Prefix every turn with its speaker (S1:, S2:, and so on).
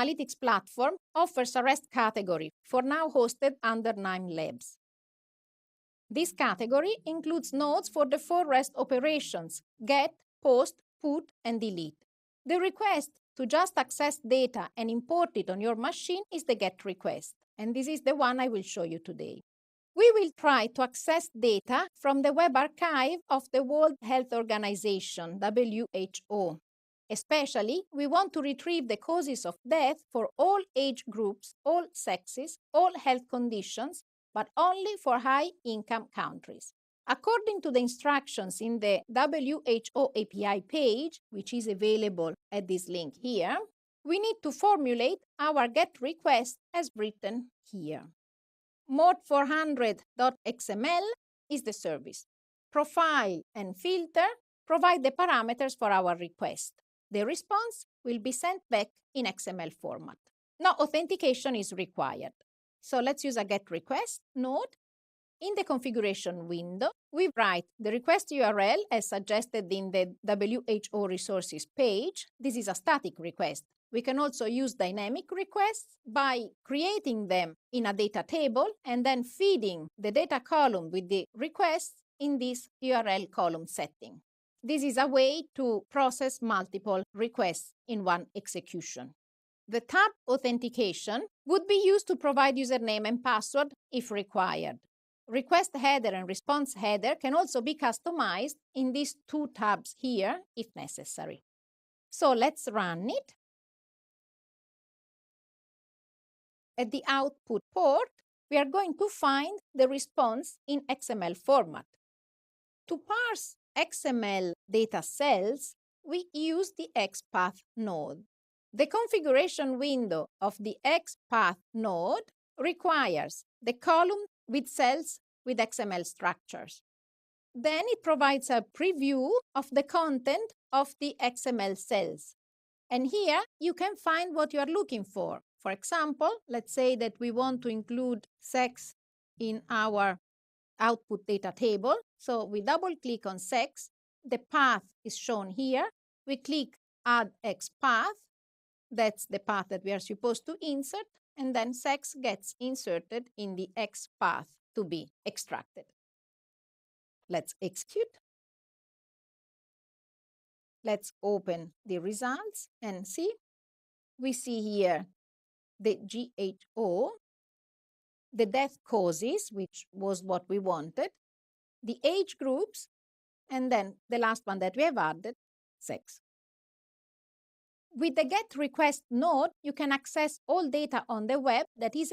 S1: analytics platform offers a REST category, for now hosted under Knime Labs. This category includes nodes for the 4 REST operations: get, post, put, and delete. The request to just access data and import it on your machine is the GET request, and this is the one I will show you today. We will try to access data from the web archive of the World Health Organization, WHO. Especially, we want to retrieve the causes of death for all age groups, all sexes, all health conditions, but only for high-income countries. According to the instructions in the WHO API page, which is available at this link here, we need to formulate our GET request as written here. Mod400.xml is the service. Profile and filter provide the parameters for our request. The response will be sent back in XML format. No authentication is required. So let's use a GET request node. In the configuration window, we write the request URL as suggested in the WHO resources page. This is a static request. We can also use dynamic requests by creating them in a data table and then feeding the data column with the requests in this URL column setting. This is a way to process multiple requests in one execution. The tab authentication would be used to provide username and password if required. Request header and response header can also be customized in these 2 tabs here if necessary. So let's run it. At the output port, we are going to find the response in XML format. To parse XML data cells, we use the XPath node. The configuration window of the XPath node requires the column with cells with XML structures. Then it provides a preview of the content of the XML cells. And here you can find what you are looking for. For example, let's say that we want to include sex in our output data table. So we double-click on sex. The path is shown here. We click Add XPath. That's the path that we are supposed to insert. And then sex gets inserted in the XPath to be extracted. Let's execute. Let's open the results and see. We see here the GHO, the death causes, which was what we wanted, the age groups, and then the last one that we have added, sex. With the GET request node, you can access all data on the web that is